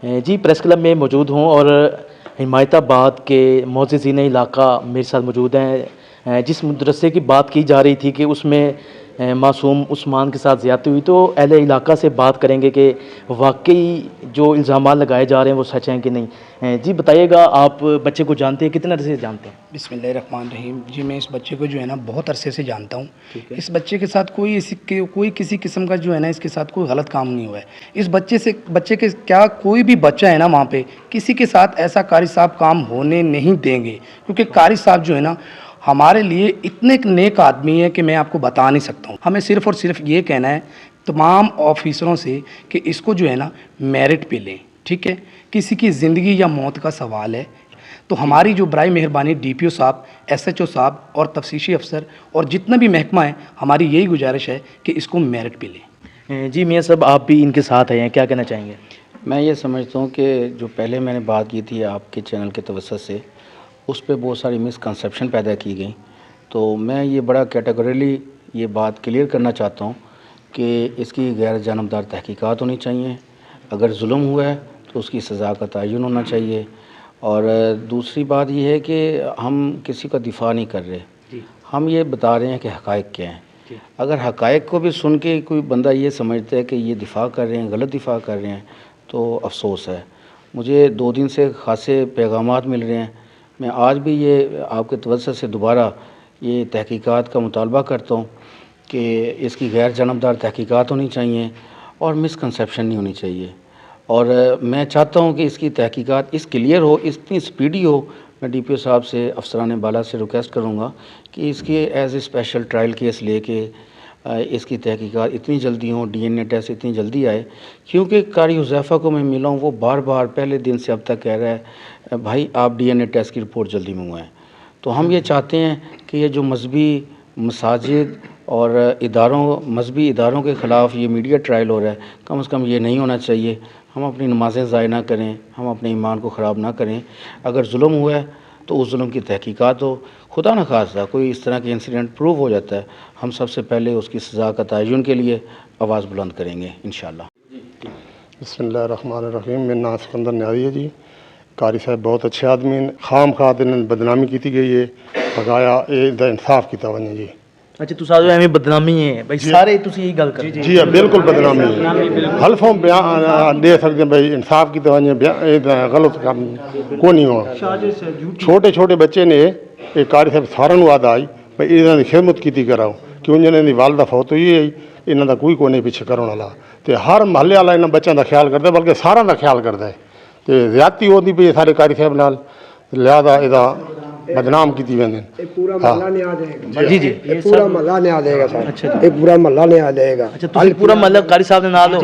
جی press club میں موجود ہوں اور حمایت آباد کے معززین علاقہ میرے ساتھ موجود ہیں. جس مدرسے کی بات کی جا رہی تھی کہ اس میں معصوم عثمان کے ساتھ زیادتی ہوئی، تو اہل علاقہ سے بات کریں گے کہ واقعی جو الزامات لگائے جا رہے ہیں وہ سچ ہیں کہ نہیں. جی بتائیے گا، آپ بچے کو جانتے ہیں، کتنے عرصے سے جانتے ہیں؟ بسم اللہ الرحمن الرحیم. جی میں اس بچے کو جو ہے نا بہت عرصے سے جانتا ہوں. اس بچے کے ساتھ کوئی کسی قسم کا جو ہے نا اس کے ساتھ کوئی غلط کام نہیں ہوا ہے. اس بچے کے کیا کوئی بھی بچہ ہے نا وہاں پہ کسی کے ساتھ ایسا قاری صاحب کام ہونے نہیں دیں گے، کیونکہ قاری صاحب جو ہے نا ہمارے لیے اتنے ایک نیک آدمی ہے کہ میں آپ کو بتا نہیں سکتا ہوں. ہمیں صرف اور صرف یہ کہنا ہے تمام آفیسروں سے کہ اس کو جو ہے نا میرٹ پہ لیں. ٹھیک ہے، کسی کی زندگی یا موت کا سوال ہے تو ہماری جو برائے مہربانی ڈی پی او صاحب، ایس ایچ او صاحب اور تفتیشی افسر اور جتنا بھی محکمہ ہے، ہماری یہی گزارش ہے کہ اس کو میرٹ پہ لیں. جی میاں صاحب، آپ بھی ان کے ساتھ ہیں، کیا کہنا چاہیں گے؟ میں یہ سمجھتا ہوں کہ جو پہلے میں نے بات کی تھی آپ کے چینل کے توسط سے، اس پہ بہت ساری مسکنسیپشن پیدا کی گئی. تو میں یہ بڑا کیٹیگریلی یہ بات کلیئر کرنا چاہتا ہوں کہ اس کی غیر جانبدار تحقیقات ہونی چاہیے. اگر ظلم ہوا ہے تو اس کی سزا کا تعین ہونا چاہیے. اور دوسری بات یہ ہے کہ ہم کسی کا دفاع نہیں کر رہے، ہم یہ بتا رہے ہیں کہ حقائق کیا ہیں. اگر حقائق کو بھی سن کے کوئی بندہ یہ سمجھتا ہے کہ یہ دفاع کر رہے ہیں، غلط دفاع کر رہے ہیں، تو افسوس ہے. مجھے 2 دن سے خاصے پیغامات مل رہے ہیں. میں آج بھی یہ آپ کے توسط سے دوبارہ یہ تحقیقات کا مطالبہ کرتا ہوں کہ اس کی غیر جانبدار تحقیقات ہونی چاہیے اور مسکنسیپشن نہیں ہونی چاہیے. اور میں چاہتا ہوں کہ اس کی تحقیقات اس کلیئر ہو، اتنی سپیڈی ہو. میں ڈی پی او صاحب سے، افسران بالا سے ریکویسٹ کروں گا کہ اس کی as a special trial case لے کے اس کی تحقیقات اتنی جلدی ہوں، ڈی این اے ٹیسٹ اتنی جلدی آئے. کیونکہ قاری حذیفہ کو میں ملا ہوں، وہ بار بار پہلے دن سے اب تک کہہ رہا ہے بھائی آپ ڈی این اے ٹیسٹ کی رپورٹ جلدی منگوائیں. تو ہم یہ چاہتے ہیں کہ یہ جو مذہبی مساجد اور مذہبی اداروں کے خلاف یہ میڈیا ٹرائل ہو رہا ہے، کم از کم یہ نہیں ہونا چاہیے. ہم اپنی نمازیں ضائع نہ کریں، ہم اپنے ایمان کو خراب نہ کریں. اگر ظلم ہوا ہے تو اس ظلم کی تحقیقات ہو. خدا نہ خواستہ کوئی اس طرح کے انسیڈنٹ پروو ہو جاتا ہے، ہم سب سے پہلے اس کی سزا کا تعین کے لیے آواز بلند کریں گے انشاءاللہ. بسم اللہ الرحمن الرحیم. میرا نام سکندر نیازی ہے. جی قاری صاحب بہت اچھے آدمی ہیں. خام خواہ بدنامی کی گئی ہے، بقایا یہ انصاف کیتا ونجے. جی اچھا تو سارے ایویں بدنامی ہے بھائی، سارے تسی یہی گل کر رہے جی بالکل بدنامی ہے. حلفوں بیان دے سکتے ہیں بھائی انصاف کیتا ونجے، غلط کام کو نہیں ہوا. چھوٹے چھوٹے بچے نے یہ قاری صاحب سارے آد آئی بھائی انہوں نے خدمت کی کراؤ، کیوں انہوں نے والدہ فوت ہوئی ہے، انہوں کا کوئی نہیں پیچھے کرنے والا. تو ہر محلے والا انہوں بچوں کا خیال کرتا ہے، بلکہ سارا کا خیال کرتا ہے. تو زیادتی ہوتی پی سارے قاری صاحب نال، لہذا یہ بدنام کی وجہ. پورا محلہ نہیں آ جائے گا. جی جی پورا محلہ نہیں آ جائے گا سر. اچھا یہ پورا محلہ نہیں آ جائے گا. اچھا تو پورا مطلب قاری صاحب نے نال ہو.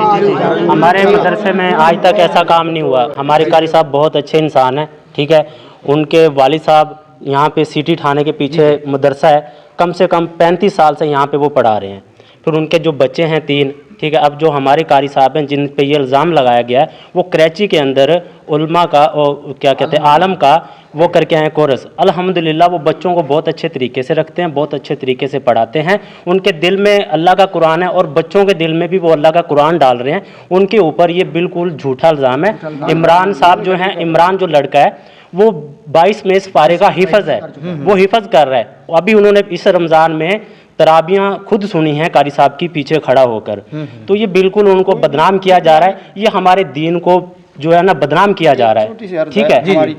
ہمارے مدرسے میں آج تک ایسا کام نہیں ہوا. ہمارے قاری صاحب بہت اچھے انسان ہیں. ٹھیک ہے، ان کے والد صاحب یہاں پہ سٹی تھانے کے پیچھے مدرسہ ہے، کم سے کم 35 سال سے یہاں پہ وہ پڑھا رہے ہیں. پھر ان کے جو بچے ہیں 3. ٹھیک ہے، اب جو ہمارے قاری صاحب ہیں جن پہ یہ الزام لگایا گیا ہے، وہ کراچی کے اندر علماء کا اور کیا کہتے ہیں عالم کا وہ کر کے آئے کورس. الحمدللہ وہ بچوں کو بہت اچھے طریقے سے رکھتے ہیں، بہت اچھے طریقے سے پڑھاتے ہیں. ان کے دل میں اللہ کا قرآن ہے اور بچوں کے دل میں بھی وہ اللہ کا قرآن ڈال رہے ہیں. ان کے اوپر یہ بالکل جھوٹا الزام ہے. عمران صاحب جو ہیں، عمران جو لڑکا ہے وہ 22 میں اس پارے کا حفظ ہے، وہ حفظ کر رہا ہے. ابھی انہوں نے اس رمضان میں تراویحاں خود سنی ہیں قاری صاحب کی پیچھے کھڑا ہو کر. تو یہ بالکل ان کو بدنام کیا جا رہا ہے، یہ ہمارے دین کو جو ہے نا بدنام کیا جا رہا ہے. ٹھیک ہے، ہماری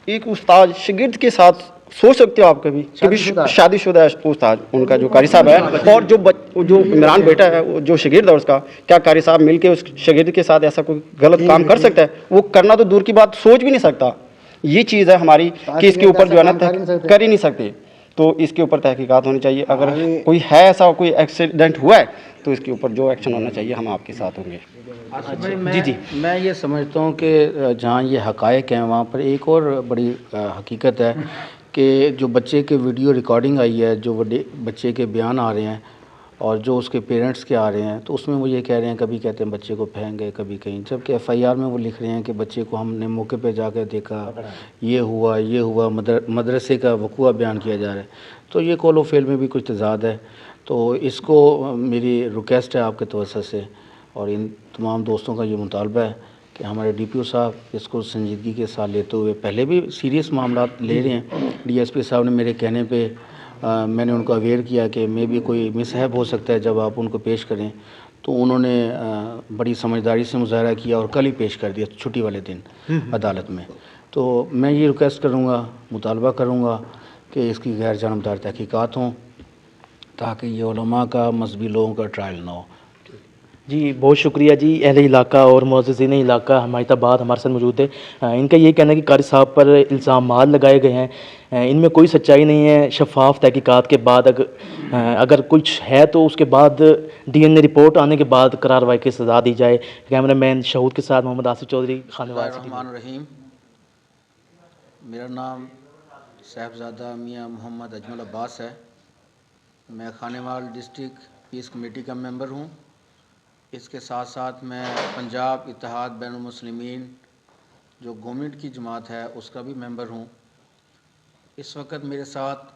ایک استاد شاگرد کے ساتھ سوچ سکتے ہو آپ کبھی شادی شدہ استاد ان کا جو قاری صاحب ہے، اور جو عمران بیٹا ہے جو شاگرد ہے اس کا، کیا قاری صاحب مل کے اس شاگرد کے ساتھ ایسا کوئی غلط کام کر سکتا ہے؟ وہ کرنا تو دور کی بات، سوچ بھی نہیں سکتا. یہ چیز ہے ہماری کہ اس کے اوپر جو ہے نا کر ہی نہیں سکتے. تو اس کے اوپر تحقیقات ہونی چاہیے. اگر کوئی ہے ایسا کوئی ایکسیڈنٹ ہوا ہے تو اس کے اوپر جو ایکشن ہونا چاہیے ہم آپ کے ساتھ ہوں گے. جی میں یہ سمجھتا ہوں کہ جہاں یہ حقائق ہیں وہاں پر ایک اور بڑی حقیقت ہے کہ جو بچے کے ویڈیو ریکارڈنگ آئی ہے، جو بچے کے بیان آ رہے ہیں اور جو اس کے پیرنٹس کے آ رہے ہیں، تو اس میں وہ یہ کہہ رہے ہیں، کبھی کہتے ہیں بچے کو پھینک گئے، کبھی کہیں، جبکہ ایف آئی آر میں وہ لکھ رہے ہیں کہ بچے کو ہم نے موقع پہ جا کے دیکھا، یہ ہوا مدرسے کا وقوع بیان کیا جا رہا ہے. تو یہ قول و فعل میں بھی کچھ تضاد ہے. تو اس کو میری ریکویسٹ ہے آپ کے توسط سے اور ان تمام دوستوں کا یہ مطالبہ ہے کہ ہمارے ڈی پی او صاحب اس کو سنجیدگی کے ساتھ لیتے ہوئے پہلے بھی سیریس معاملات لے رہے ہیں. ڈی ایس پی صاحب نے میرے کہنے پہ میں نے ان کو اویئر کیا کہ میں بھی کوئی مسہیپ ہو سکتا ہے جب آپ ان کو پیش کریں, تو انہوں نے بڑی سمجھداری سے مظاہرہ کیا اور کل ہی پیش کر دیا چھٹی والے دن عدالت میں. تو میں یہ ریکویسٹ کروں گا, مطالبہ کروں گا کہ اس کی غیر جانبدار تحقیقات ہوں تاکہ یہ علماء کا, مذہبی لوگوں کا ٹرائل نہ ہو. جی بہت شکریہ جی. اہل علاقہ اور معززین علاقہ حمایت آباد ہمارے ساتھ موجود ہے. ان کا یہ کہنا ہے کہ قاری صاحب پر الزامات لگائے گئے ہیں, ان میں کوئی سچائی نہیں ہے. شفاف تحقیقات کے بعد اگر کچھ ہے تو اس کے بعد ڈی این اے رپورٹ آنے کے بعد قراروائی کی سزا دی جائے. کیمرہ مین شہود کے ساتھ محمد آصف چودھری, خانوال سٹی. الرحمن الرحیم. میرا نام صاحبزادہ میاں محمد اجمل عباس ہے. میں خانوال ڈسٹرکٹ پیس کمیٹی کا ممبر ہوں. اس کے ساتھ ساتھ میں پنجاب اتحاد بین المسلمین جو گورنمنٹ کی جماعت ہے اس کا بھی ممبر ہوں. اس وقت میرے ساتھ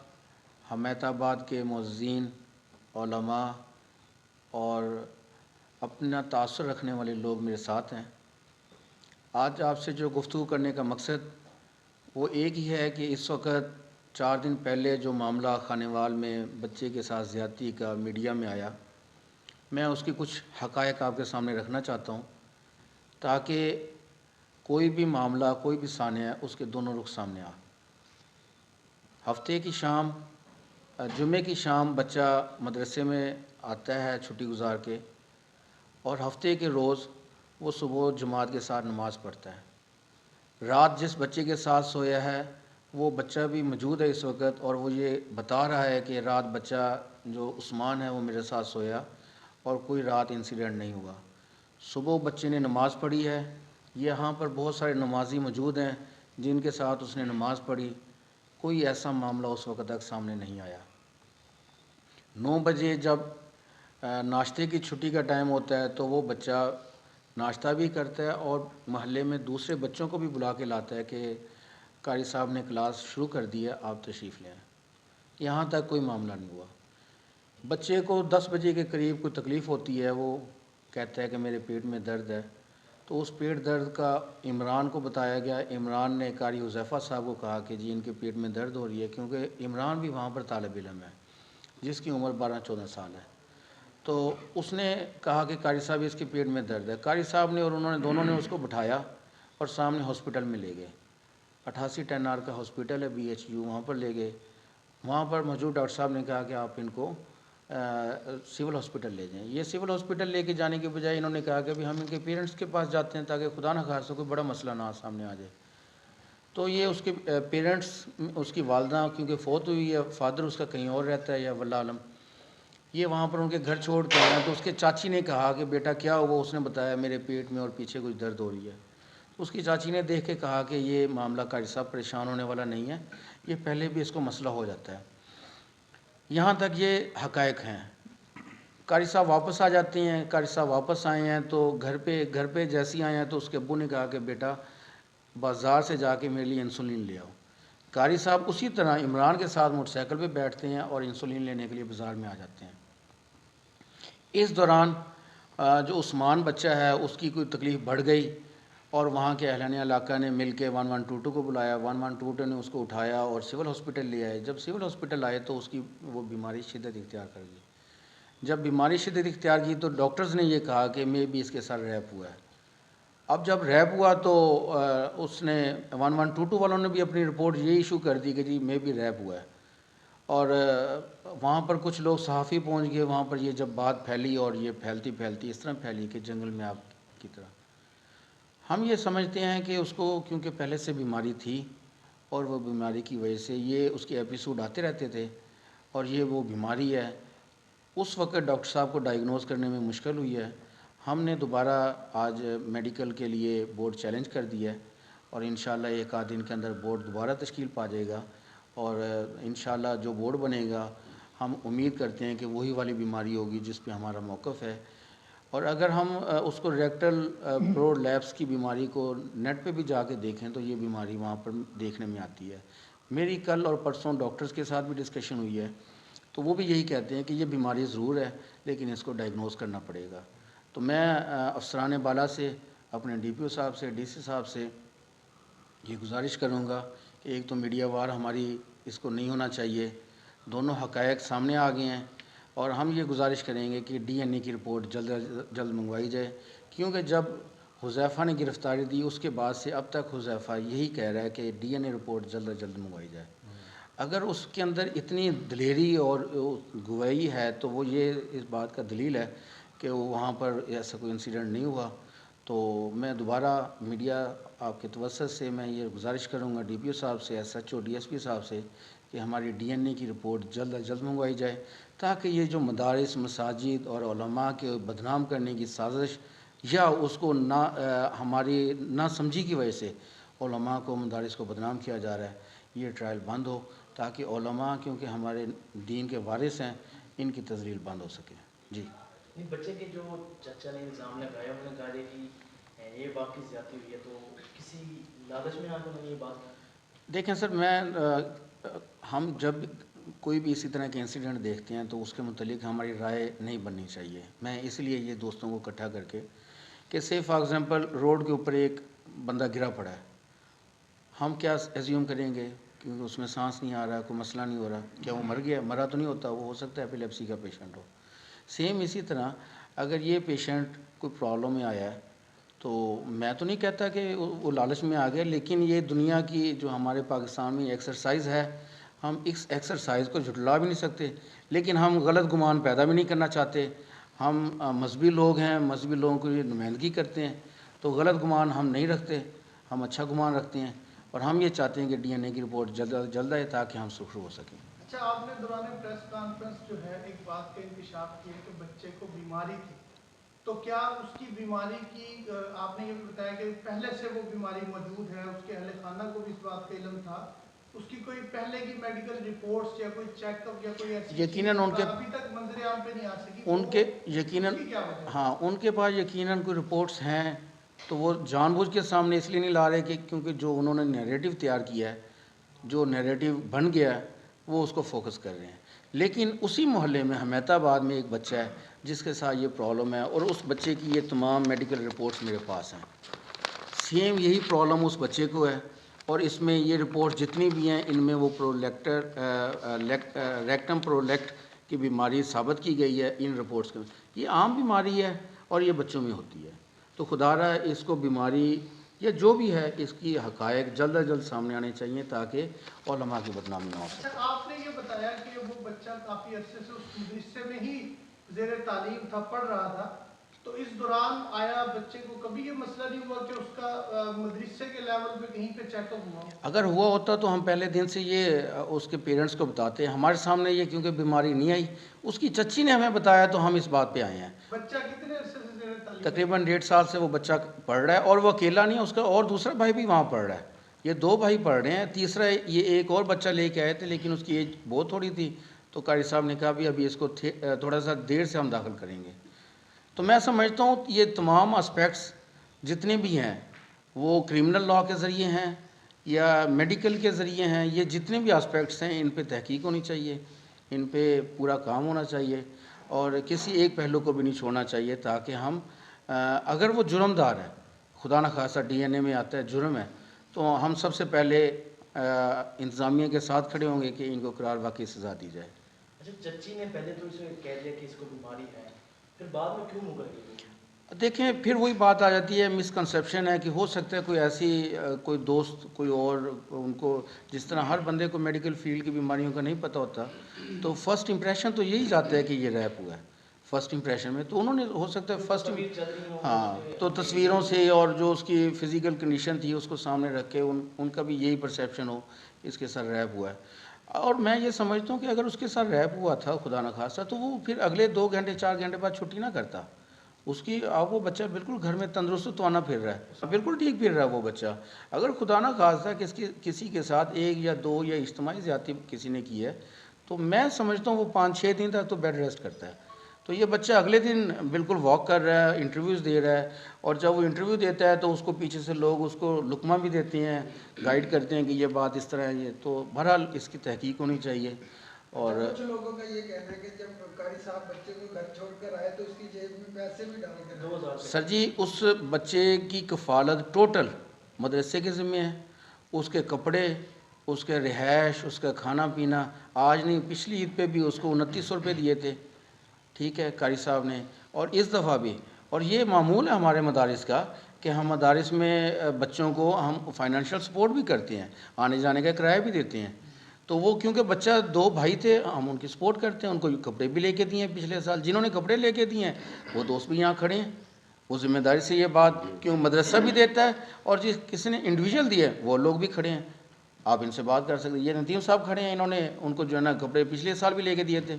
حمایت آباد کے معززین, علماء اور اپنا تاثر رکھنے والے لوگ میرے ساتھ ہیں. آج آپ سے جو گفتگو کرنے کا مقصد وہ ایک ہی ہے کہ اس وقت 4 دن پہلے جو معاملہ خانوال میں بچے کے ساتھ زیادتی کا میڈیا میں آیا, میں اس کی کچھ حقائق آپ کے سامنے رکھنا چاہتا ہوں تاکہ کوئی بھی معاملہ, کوئی بھی سانحہ اس کے دونوں رخ سامنے آ. ہفتے کی شام, جمعے کی شام بچہ مدرسے میں آتا ہے چھٹی گزار کے, اور ہفتے کے روز وہ صبح جماعت کے ساتھ نماز پڑھتا ہے. رات جس بچے کے ساتھ سویا ہے وہ بچہ بھی موجود ہے اس وقت, اور وہ یہ بتا رہا ہے کہ رات بچہ جو عثمان ہے وہ میرے ساتھ سویا اور کوئی رات انسیڈنٹ نہیں ہوا. صبح بچے نے نماز پڑھی ہے. یہاں پر بہت سارے نمازی موجود ہیں جن کے ساتھ اس نے نماز پڑھی. کوئی ایسا معاملہ اس وقت تک سامنے نہیں آیا. 9 بجے جب ناشتے کی چھٹی کا ٹائم ہوتا ہے تو وہ بچہ ناشتہ بھی کرتا ہے اور محلے میں دوسرے بچوں کو بھی بلا کے لاتا ہے کہ قاری صاحب نے کلاس شروع کر دی ہے, آپ تشریف لیں. یہاں تک کوئی معاملہ نہیں ہوا. بچے کو 10 بجے کے قریب کوئی تکلیف ہوتی ہے, وہ کہتا ہے کہ میرے پیٹ میں درد ہے. تو اس پیٹ درد کا عمران کو بتایا گیا. عمران نے قاری حذیفہ صاحب کو کہا کہ جی ان کے پیٹ میں درد ہو رہی ہے, کیونکہ عمران بھی وہاں پر طالب علم ہے جس کی عمر 12-14 سال ہے. تو اس نے کہا کہ قاری صاحب اس کے پیٹ میں درد ہے. قاری صاحب نے اور انہوں نے دونوں نے اس کو بٹھایا اور سامنے ہاسپٹل میں لے گئے. 88 10 آر کا ہاسپٹل ہے BHU, وہاں پر لے گئے. وہاں پر موجود ڈاکٹر صاحب نے کہا کہ آپ ان کو سول ہاسپٹل لے جائیں. یہ سول ہاسپٹل لے کے جانے کے بجائے انہوں نے کہا کہ ہم ان کے پیرنٹس کے پاس جاتے ہیں تاکہ خدا نہ خواستہ کوئی بڑا مسئلہ نہ سامنے آ جائے. تو یہ اس کے پیرنٹس, اس کی والدہ کیونکہ فوت ہوئی ہے, فادر اس کا کہیں اور رہتا ہے یا واللہ عالم, یہ وہاں پر ان کے گھر چھوڑ کے آئے. تو اس کے چاچی نے کہا کہ بیٹا کیا ہوا؟ اس نے بتایا میرے پیٹ میں اور پیچھے کچھ درد ہو رہی ہے. اس کی چاچی نے دیکھ کے کہا کہ یہ معاملہ قاری صاحب پریشان ہونے والا نہیں ہے, یہ پہلے بھی اس کو مسئلہ ہو جاتا ہے. یہاں تک یہ حقائق ہیں. قاری صاحب واپس آ جاتے ہیں. قاری صاحب واپس آئے ہیں تو گھر پہ جیسے آئے ہیں تو اس کے ابو نے کہا کہ بیٹا بازار سے جا کے میرے لیے انسولین لے آؤ. قاری صاحب اسی طرح عمران کے ساتھ موٹر سائیکل پہ بیٹھتے ہیں اور انسولین لینے کے لیے بازار میں آ جاتے ہیں. اس دوران جو عثمان بچہ ہے اس کی کوئی تکلیف بڑھ گئی اور وہاں کے اہلِ علاقہ نے مل کے 1122 کو بلایا. 1122 نے اس کو اٹھایا اور سول ہاسپٹل لے آئے. جب سول ہاسپٹل آئے تو اس کی وہ بیماری شدت اختیار کر گئی. جب بیماری شدت اختیار کی تو ڈاکٹرز نے یہ کہا کہ میں بھی اس کے ساتھ ریپ ہوا ہے. اب جب ریپ ہوا تو اس نے 1122 والوں نے بھی اپنی رپورٹ یہ ایشو کر دی کہ جی میں بھی ریپ ہوا ہے. اور وہاں پر کچھ لوگ صحافی پہنچ گئے. وہاں پر یہ جب بات پھیلی اور یہ پھیلتی اس طرح پھیلی کہ جنگل میں آگ کی طرح. ہم یہ سمجھتے ہیں کہ اس کو کیونکہ پہلے سے بیماری تھی اور وہ بیماری کی وجہ سے یہ اس کے ایپیسوڈ آتے رہتے تھے اور یہ وہ بیماری ہے. اس وقت ڈاکٹر صاحب کو ڈائیگنوز کرنے میں مشکل ہوئی ہے. ہم نے دوبارہ آج میڈیکل کے لیے بورڈ چیلنج کر دیا ہے اور انشاءاللہ 1 آدھ دن کے اندر بورڈ دوبارہ تشکیل پا جائے گا. اور انشاءاللہ جو بورڈ بنے گا ہم امید کرتے ہیں کہ وہی والی بیماری ہوگی جس پہ ہمارا موقف ہے. اور اگر ہم اس کو ریکٹل پرو لیپس کی بیماری کو نیٹ پہ بھی جا کے دیکھیں تو یہ بیماری وہاں پر دیکھنے میں آتی ہے. میری کل اور پرسوں ڈاکٹرز کے ساتھ بھی ڈسکشن ہوئی ہے تو وہ بھی یہی کہتے ہیں کہ یہ بیماری ضرور ہے لیکن اس کو ڈائیگنوز کرنا پڑے گا. تو میں افسران بالا سے اپنے ڈی پی او صاحب سے، ڈی سی صاحب سے یہ گزارش کروں گا کہ ایک تو میڈیا وار ہماری اس کو نہیں ہونا چاہیے، دونوں حقائق سامنے آ گئے ہیں، اور ہم یہ گزارش کریں گے کہ ڈی این اے کی رپورٹ جلد از جلد منگوائی جائے، کیونکہ جب حذیفہ نے گرفتاری دی اس کے بعد سے اب تک حذیفہ یہی کہہ رہا ہے کہ ڈی این اے رپورٹ جلد از جلد منگوائی جائے۔ اگر اس کے اندر اتنی دلیری اور گوئی ہے تو وہ یہ اس بات کا دلیل ہے کہ وہاں پر ایسا کوئی انسیڈنٹ نہیں ہوا۔ تو میں دوبارہ میڈیا آپ کے توسط سے میں یہ گزارش کروں گا ڈی پی او صاحب سے، S H O D S P صاحب سے کہ ہماری ڈی این اے کی رپورٹ جلد از جلد منگوائی جائے، تاکہ یہ جو مدارس، مساجد اور علماء کے بدنام کرنے کی سازش یا اس کو ہماری نہ سمجھی کی وجہ سے علماء کو، مدارس کو بدنام کیا جا رہا ہے، یہ ٹرائل بند ہو، تاکہ علماء کیونکہ ہمارے دین کے وارث ہیں، ان کی تذلیل بند ہو سکے۔ جی بچے کے جو چچا نے الزام لگایا انہوں نے کہا کہ یہ واقعی زیادتی ہوئی ہے، تو کسی لالچ میں آپ نے یہ بات؟ دیکھیں سر، ہم جب کوئی بھی اسی طرح کے انسیڈنٹ دیکھتے ہیں تو اس کے متعلق ہماری رائے نہیں بننی چاہیے۔ میں اس لیے یہ دوستوں کو اکٹھا کر کے کہ سے فار ایگزامپل روڈ کے اوپر ایک بندہ گرا پڑا ہے، ہم کیا ایزیوم کریں گے کیونکہ اس میں سانس نہیں آ رہا، کوئی مسئلہ نہیں ہو رہا، کیا وہ مر گیا؟ مرا تو نہیں ہوتا، وہ ہو سکتا ہے ایپیلیپسی کا پیشنٹ ہو۔ سیم اسی طرح اگر یہ پیشنٹ کوئی پرابلم میں آیا ہے تو میں تو نہیں کہتا کہ وہ لالچ میں آ گیا، لیکن یہ دنیا کی جو ہمارے پاکستان میں ایکسرسائز ہے، ہم اس ایکسرسائز کو جھٹلا بھی نہیں سکتے، لیکن ہم غلط گمان پیدا بھی نہیں کرنا چاہتے۔ ہم مذہبی لوگ ہیں، مذہبی لوگوں کو یہ نمائندگی کرتے ہیں، تو غلط گمان ہم نہیں رکھتے، ہم اچھا گمان رکھتے ہیں، اور ہم یہ چاہتے ہیں کہ ڈی این اے کی رپورٹ جلد آئے تاکہ ہم سرخرو ہو سکیں۔ اچھا، آپ نے دوران پریس کانفرنس جو ہے ایک بات کا انکشاف کیا کہ بچے کو بیماری تھی، تو کیا اس کی بیماری کی آپ نے یہ بتایا کہ پہلے سے وہ بیماری موجود ہے، اس کے اہل خانہ کو بھی اس بات کا علم تھا، اس کی کوئی پہلے کی میڈیکل رپورٹس یا کوئی چیک اپ یا کوئی ایسی یقیناً ان کے ابھی تک منظر عام پہ نہیں آ سکی، ان کے یقیناً ہاں ان کے پاس یقیناً کوئی رپورٹس ہیں، تو وہ جان بوجھ کے سامنے اس لیے نہیں لا رہے کہ کیونکہ جو انہوں نے نیریٹو تیار کیا ہے، جو نیریٹو بن گیا ہے، وہ اس کو فوکس کر رہے ہیں۔ لیکن اسی محلے میں حمیت آباد میں ایک بچہ ہے جس کے ساتھ یہ پرابلم ہے، اور اس بچے کی یہ تمام میڈیکل رپورٹس میرے پاس ہیں، سیم یہی پرابلم اس بچے کو ہے، اور اس میں یہ رپورٹ جتنی بھی ہیں ان میں وہ ریکٹم پرولیکٹ کی بیماری ثابت کی گئی ہے ان رپورٹس کے۔ یہ عام بیماری ہے اور یہ بچوں میں ہوتی ہے، تو خدا رہا اس کو بیماری یا جو بھی ہے اس کی حقائق جلد از جلد سامنے آنے چاہیے تاکہ علماء کی بدنامی نہ ہو سکے۔ آپ نے یہ بتایا کہ وہ بچہ کافی عرصے سے اس مدرسے میں ہی زیر تعلیم تھا، پڑھ رہا تھا، تو اس دوران آیا بچے کو کبھی یہ مسئلہ نہیں ہوا کہ اس کا مدرسے کے لیول پہ کہیں پہ چیک اپ ہوا؟ اگر ہوا ہوتا تو ہم پہلے دن سے یہ اس کے پیرنٹس کو بتاتے ہیں، ہمارے سامنے یہ کیونکہ بیماری نہیں آئی، اس کی چچی نے ہمیں بتایا تو ہم اس بات پہ آئے ہیں۔ بچہ کتنے عرصے سے زیر تعلیم؟ تقریباً 1.5 سال سے وہ بچہ پڑھ رہا ہے، اور وہ اکیلا نہیں ہے، اس کا اور دوسرا بھائی بھی وہاں پڑھ رہا ہے، یہ 2 بھائی پڑھ رہے ہیں، تیسرا یہ ایک اور بچہ لے کے آئے تھے لیکن اس کی ایج بہت تھوڑی تھی، تو قاری صاحب نے کہا بھی ابھی اس کو تھوڑا سا دیر سے ہم داخل کریں گے۔ تو میں سمجھتا ہوں یہ تمام اسپیکٹس جتنے بھی ہیں وہ کرمنل لاء کے ذریعے ہیں یا میڈیکل کے ذریعے ہیں، یہ جتنے بھی اسپیکٹس ہیں ان پہ تحقیق ہونی چاہیے، ان پہ پورا کام ہونا چاہیے، اور کسی ایک پہلو کو بھی نہیں چھوڑنا چاہیے، تاکہ ہم اگر وہ جرم دار ہے، خدا نخواستہ ڈی این اے میں آتا ہے جرم ہے، تو ہم سب سے پہلے انتظامیہ کے ساتھ کھڑے ہوں گے کہ ان کو قرار واقعی سزا دی جائے۔ اچھا، چچی نے پہلے تو اسے کہہ دیا کہ اس کو بیماری ہے، پھر بعد میں کیوں مکر گئی؟ دیکھیں پھر وہی بات آ جاتی ہے، مسکنسیپشن ہے کہ ہو سکتا ہے کوئی ایسی کوئی دوست کوئی اور ان کو، جس طرح ہر بندے کو میڈیکل فیلڈ کی بیماریوں کا نہیں پتہ ہوتا، تو فرسٹ امپریشن تو یہی جاتا ہے کہ یہ ریپ ہوا ہے فرسٹ امپریشن میں، تو انہوں نے ہو سکتا ہے فرسٹ تو تصویروں سے اور جو اس کی فزیکل کنڈیشن تھی اس کو سامنے رکھ کے ان کا بھی یہی پرسیپشن ہو اس کے ساتھ ریپ ہوا ہے۔ اور میں یہ سمجھتا ہوں کہ اگر اس کے ساتھ ریپ ہوا تھا خدا نخواستہ، تو وہ پھر اگلے 2 گھنٹے 4 گھنٹے بعد چھٹی نہ کرتا، اس کی اب وہ بچہ بالکل گھر میں تندرست توانا پھر رہا ہے، بالکل ٹھیک پھر رہا ہے وہ بچہ۔ اگر خدا نہ خواستہ کسی کے ساتھ 1 یا 2 یا اجتماعی زیادتی کسی نے کی ہے، تو میں سمجھتا ہوں وہ 5-6 دن تک تو بیڈ ریسٹ کرتا ہے، تو یہ بچہ اگلے دن بالکل واک کر رہا ہے، انٹرویوز دے رہا ہے، اور جب وہ انٹرویو دیتا ہے تو اس کو پیچھے سے لوگ اس کو لقمہ بھی دیتے ہیں، گائیڈ کرتے ہیں کہ یہ بات اس طرح ہے، یہ تو بہرحال اس کی تحقیق ہونی چاہیے، اور کچھ لوگوں کا یہ کہنا ہے کہ جب قاری صاحب بچے کو گھر چھوڑ کر آئے تو اس کی جیب میں پیسے بھی ڈال کر سر جی اس بچے کی کفالت ٹوٹل مدرسے کے ذمہ ہے، اس کے کپڑے، اس کے رہائش، اس کا کھانا پینا. آج نہیں پچھلی عید پہ بھی اس کو 2900 روپے دیے تھے، ٹھیک ہے، قاری صاحب نے، اور اس دفعہ بھی. اور یہ معمول ہے ہمارے مدارس کا کہ ہم مدارس میں بچوں کو ہم فائنینشیل سپورٹ بھی کرتے ہیں، آنے جانے کا کرایہ بھی دیتے ہیں. تو وہ کیونکہ بچہ 2 بھائی تھے، ہم ان کی سپورٹ کرتے ہیں. ان کو کپڑے بھی لے کے دیے ہیں پچھلے سال. جنہوں نے کپڑے لے کے دیے ہیں وہ دوست بھی یہاں کھڑے ہیں. وہ ذمہ داری سے یہ بات کیوں مدرسہ بھی دیتا ہے، اور جس کسی نے انڈیویجول دیے وہ لوگ بھی کھڑے ہیں. آپ ان سے بات کر سکتے ہیں. یہ ندیم صاحب کھڑے ہیں، انہوں نے ان کو جو ہے نا کپڑے پچھلے سال بھی لے کے دیے تھے.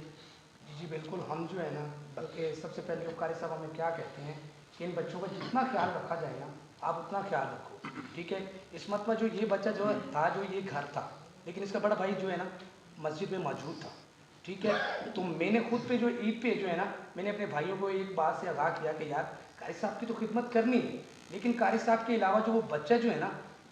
جی بالکل. ہم جو ہے نا بلکہ سب سے پہلے قاری صاحب ہمیں کیا کہتے ہیں کہ ان بچوں کا جتنا خیال رکھا جائے نا آپ اتنا خیال رکھو، ٹھیک ہے. اس مرتبہ جو یہ بچہ جو تھا، جو یہ گھر تھا، لیکن اس کا بڑا بھائی جو ہے نا مسجد میں موجود تھا، ٹھیک ہے. تو میں نے خود پہ جو عید پہ جو ہے نا میں نے اپنے بھائیوں کو ایک بات سے آگاہ کیا کہ یار قاری صاحب کی تو خدمت کرنی ہے، لیکن قاری صاحب کے علاوہ جو وہ بچہ جو ہے نا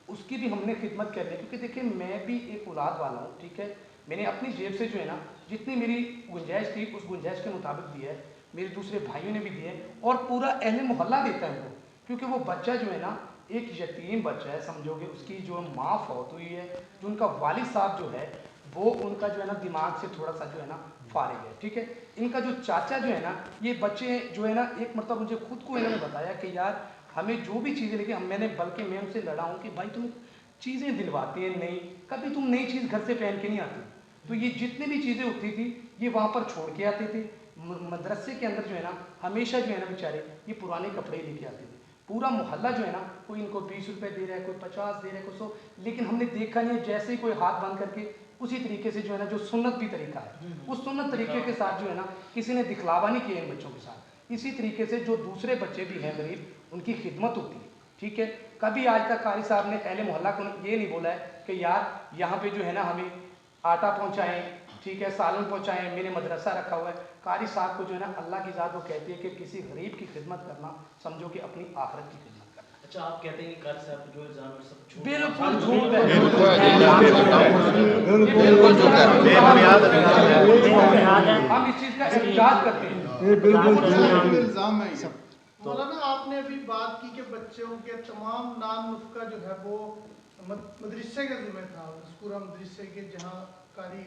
اس کی بھی ہم نے خدمت کرنی ہے. کیونکہ دیکھیں میں بھی ایک اولاد والا ہوں، ٹھیک ہے. میں نے اپنی جیب سے جو ہے نا جتنی میری گنجائش تھی اس گنجائش کے مطابق دی ہے، میرے دوسرے بھائیوں نے بھی دی ہے، اور پورا اہل محلہ دیتا ہے ان کو. کیونکہ وہ بچہ جو ہے نا ایک یتیم بچہ ہے، سمجھو گے اس کی جو ماں فوت ہوئی ہے، جو ان کا والد صاحب جو ہے وہ ان کا جو ہے نا دماغ سے تھوڑا سا جو ہے نا فارغ ہے، ٹھیک ہے. ان کا جو چاچا جو ہے نا یہ بچے جو ہے نا ایک مرتبہ مجھے خود کو انہوں نے بتایا کہ یار ہمیں جو بھی چیزیں لے میں نے بلکہ میں ان سے لڑا ہوں کہ بھائی تم چیزیں دلواتے ہیں نہیں، کبھی تم نئی چیز گھر سے پہن کے نہیں آتے. تو یہ جتنی بھی چیزیں ہوتی تھی یہ وہاں پر چھوڑ کے آتے تھے. مدرسے کے اندر جو ہے نا ہمیشہ جو ہے نا بیچارے یہ پرانے کپڑے لے کے آتے تھے. پورا محلہ جو ہے نا کوئی ان کو 20 روپے دے رہا ہے، کوئی 50 دے رہا ہے، کوئی 100. لیکن ہم نے دیکھا نہیں جیسے ہی کوئی ہاتھ باندھ کر کے اسی طریقے سے جو ہے نا جو سنت بھی طریقہ ہے اس سنت طریقے کے ساتھ جو ہے نا کسی نے دکھلاوا نہیں کیا ان بچوں کے ساتھ. اسی طریقے سے جو دوسرے بچے بھی ہیں غریب ان کی خدمت ہوتی ہے، ٹھیک ہے. کبھی آج تک قاری صاحب نے اہل محلہ کو یہ نہیں بولا ہے کہ یار یہاں پہ جو ہے نا ہمیں آٹا پہنچائیں، ٹھیک ہے، سالن پہنچائیں، میں نے مدرسہ رکھا ہوا ہے. قاری صاحب کو جو ہے نا اللہ کی ذات وہ کہتی ہے کہ کسی غریب کی خدمت کرنا سمجھو کہ اپنی آخرت کی خدمت کرنا. اچھا آپ کہتے ہیں کہ قاری صاحب جو الزام ہے سب جھوٹ بالکل جھوٹ ہے، ہم اس چیز کا احتجاج کرتے ہیں. الزام ہے. مولانا آپ نے ابھی بات کی کہ بچوں کے تمام نان نفقہ جو ہے وہ مدرسے کا ذمہ تھا، مذکورہ مدرسے کے جہاں قاری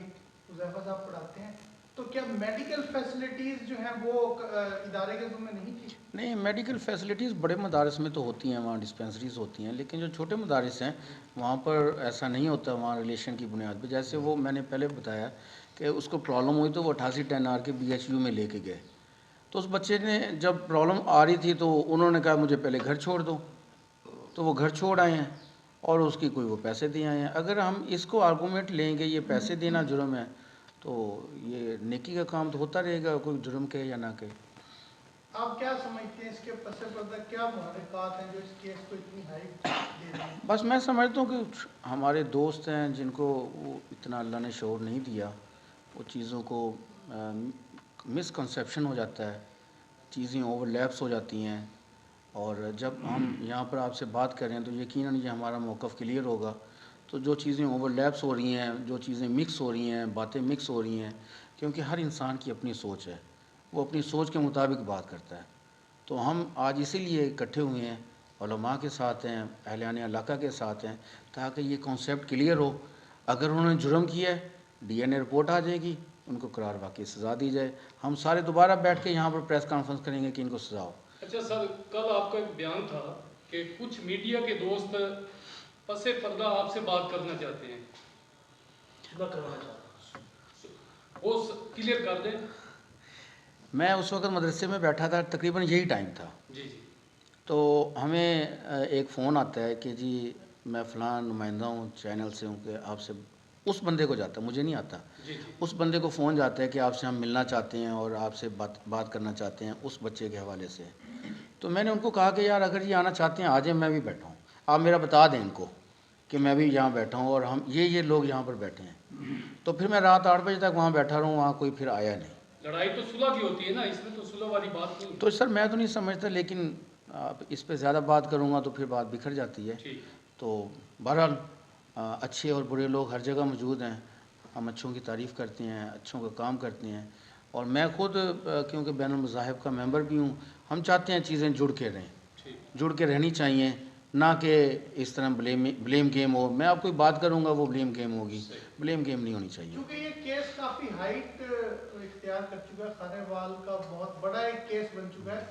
حذیفہ صاحب پڑھاتے ہیں. تو کیا میڈیکل فیسلٹیز جو ہیں وہ ادارے کے ذمہ نہیں تھی؟ نہیں، میڈیکل فیسلٹیز بڑے مدارس میں تو ہوتی ہیں، وہاں ڈسپینسریز ہوتی ہیں، لیکن جو چھوٹے مدارس ہیں وہاں پر ایسا نہیں ہوتا. وہاں ریلیشن کی بنیاد پہ، جیسے وہ میں نے پہلے بتایا کہ اس کو پرابلم ہوئی تو وہ 88 10R کے BHU میں لے کے گئے. تو اس بچے نے جب پرابلم آ رہی تھی تو انہوں نے کہا مجھے پہلے گھر چھوڑ دو، تو وہ گھر چھوڑ آئے ہیں اور اس کی کوئی وہ پیسے دے آئے ہیں. اگر ہم اس کو آرگومنٹ لیں گے یہ پیسے دینا جرم ہے تو یہ نیکی کا کام تو ہوتا رہے گا، کوئی جرم کہے یا نہ کہے. آپ کیا سمجھتے ہیں اس کے پس پردہ کیا محرکات ہیں جو اس کیس کو اتنی ہائپ دے رہے ہیں؟ بس میں سمجھتا ہوں کہ ہمارے دوست ہیں جن کو وہ اتنا اللہ نے شعور نہیں دیا، وہ چیزوں کو مس کنسیپشن ہو جاتا ہے، چیزیں اوور لیپس ہو جاتی ہیں. اور جب ہم یہاں پر آپ سے بات کر رہے ہیں تو یقیناً یہ ہمارا موقف کلیئر ہوگا. تو جو چیزیں اوور لیپس ہو رہی ہیں، جو چیزیں مکس ہو رہی ہیں، باتیں مکس ہو رہی ہیں، کیونکہ ہر انسان کی اپنی سوچ ہے، وہ اپنی سوچ کے مطابق بات کرتا ہے. تو ہم آج اسی لیے اکٹھے ہوئے ہیں، علماء کے ساتھ ہیں، اہلِ علاقہ کے ساتھ ہیں، تاکہ یہ کانسیپٹ کلیئر ہو. اگر انہوں نے جرم کیا ہے DNA رپورٹ آ جائے گی، ان کو قرار واقعی سزا دی جائے. ہم سارے دوبارہ بیٹھ کے یہاں پر پریس کانفرنس کریں گے کہ ان کو سزا ہو. اچھا سر، کل آپ کا ایک بیان تھا کہ کچھ میڈیا کے دوست پس پردہ آپ سے بات کرنا چاہتے ہیں، وہ کلیئر کر دیں. میں اس وقت مدرسے میں بیٹھا تھا، تقریباً یہی ٹائم تھا. جی جی. تو ہمیں ایک فون آتا ہے کہ جی میں فلاں نمائندہ ہوں چینل سے ہوں کہ آپ سے، اس بندے کو جاتا ہے، مجھے نہیں آتا. جی جی. اس بندے کو فون جاتا ہے کہ آپ سے ہم ملنا چاہتے ہیں اور آپ سے بات کرنا چاہتے ہیں اس بچے کے حوالے سے. تو میں نے ان کو کہا کہ یار اگر یہ آنا چاہتے ہیں آ جائیں، میں بھی بیٹھا ہوں، آپ میرا بتا دیں ان کو کہ میں بھی یہاں بیٹھا ہوں اور ہم یہ لوگ یہاں پر بیٹھے ہیں. تو پھر میں رات 8 بجے تک وہاں بیٹھا رہا ہوں، وہاں کوئی پھر آیا نہیں. لڑائی تو صلح کی ہوتی ہے نا، اس میں تو صلح والی بات نہیں. تو سر میں تو نہیں سمجھتا، لیکن اس پہ زیادہ بات کروں گا تو پھر بات بکھر جاتی ہے. تو بہرحال اچھے اور برے لوگ ہر جگہ موجود ہیں. ہم اچھوں کی تعریف کرتے ہیں، اچھوں کا کام کرتے ہیں، اور میں خود کیونکہ بین المذاہب کا ممبر بھی ہوں، ہم چاہتے ہیں چیزیں جڑ کے رہیں، جڑ کے رہنی چاہیے، نہ کہ اس طرح بلیم گیم ہو. میں آپ کوئی بات کروں گا وہ بلیم گیم ہوگی، بلیم گیم نہیں ہونی چاہیے. کیونکہ یہ کیس کافی ہائٹ اختیار کر چکا ہے، خانہ وال کا بہت بڑا ایک کیس بن چکا ہے.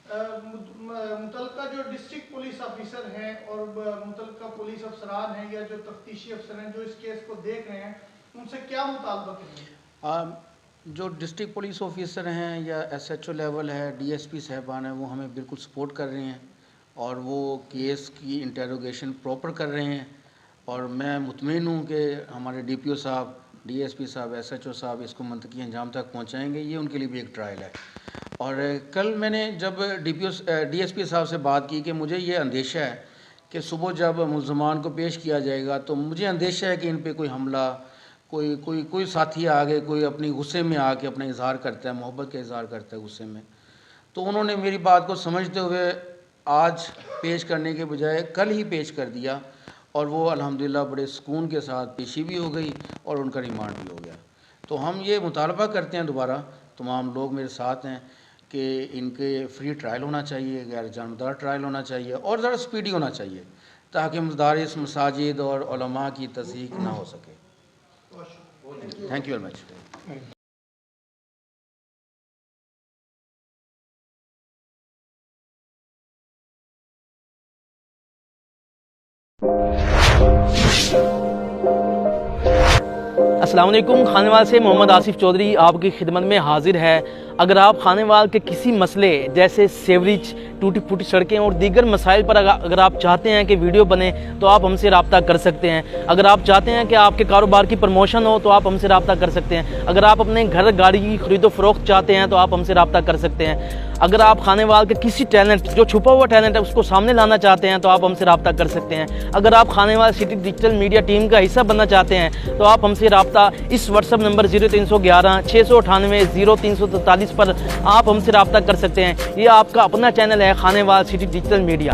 متعلقہ جو ڈسٹرکٹ پولیس آفیسر ہیں اور متعلقہ پولیس افسران ہیں یا جو تفتیشی افسر ہیں جو اس کیس کو دیکھ رہے ہیں، ان سے کیا مطالبہ کریں گے؟ جو ڈسٹرکٹ پولیس آفیسر ہیں یا ایس ایچ او لیول ہے، ڈی ایس پی صاحبان ہیں، وہ ہمیں بالکل سپورٹ کر رہے ہیں اور وہ کیس کی انٹیروگیشن پراپر کر رہے ہیں. اور میں مطمئن ہوں کہ ہمارے ڈی پی او صاحب، ڈی ایس پی صاحب، ایس ایچ او صاحب اس کو منطقی انجام تک پہنچائیں گے. یہ ان کے لیے بھی ایک ٹرائل ہے. اور کل میں نے جب ڈی ایس پی صاحب سے بات کی کہ مجھے یہ اندیشہ ہے کہ صبح جب ملزمان کو پیش کیا جائے گا تو مجھے اندیشہ ہے کہ ان پہ کوئی حملہ، کوئی ساتھی آگے کوئی اپنی غصے میں آ کے اپنا اظہار کرتا ہے، محبت کا اظہار کرتا ہے غصے میں. تو انہوں نے میری بات کو سمجھتے ہوئے آج پیش کرنے کے بجائے کل ہی پیش کر دیا، اور وہ الحمدللہ بڑے سکون کے ساتھ پیشی بھی ہو گئی اور ان کا ریمانڈ بھی ہو گیا. تو ہم یہ مطالبہ کرتے ہیں دوبارہ، تمام لوگ میرے ساتھ ہیں، کہ ان کے فری ٹرائل ہونا چاہیے، غیر جانبدار ٹرائل ہونا چاہیے اور ذرا سپیڈی ہونا چاہیے تاکہ مدارس، مساجد اور علماء کی تصدیق نہ ہو سکے. Thank you very much. السلام علیکم. خانہ وال سے محمد آصف چودھری آپ کی خدمت میں حاضر ہے. اگر آپ خانہ وال کے کسی مسئلے جیسے سیوریج، ٹوٹی پھوٹی سڑکیں اور دیگر مسائل پر اگر آپ چاہتے ہیں کہ ویڈیو بنے تو آپ ہم سے رابطہ کر سکتے ہیں. اگر آپ چاہتے ہیں کہ آپ کے کاروبار کی پروموشن ہو تو آپ ہم سے رابطہ کر سکتے ہیں. اگر آپ اپنے گھر گاڑی کی خرید و فروخت چاہتے ہیں تو آپ ہم سے رابطہ کر سکتے ہیں. اگر آپ خانہ وال کے کسی ٹیلنٹ، جو چھپا ہوا ٹیلنٹ ہے، اس کو سامنے لانا چاہتے ہیں تو آپ ہم سے رابطہ کر سکتے ہیں. اگر آپ خانہ وال سٹی ڈیجیٹل میڈیا ٹیم کا حصہ بننا چاہتے ہیں تو آپ ہم سے رابطہ اس واٹس ایپ نمبر 0311 698 0343 پر آپ ہم سے رابطہ کر سکتے ہیں. یہ آپ کا اپنا چینل ہے خانہ وال سٹی ڈیجیٹل میڈیا.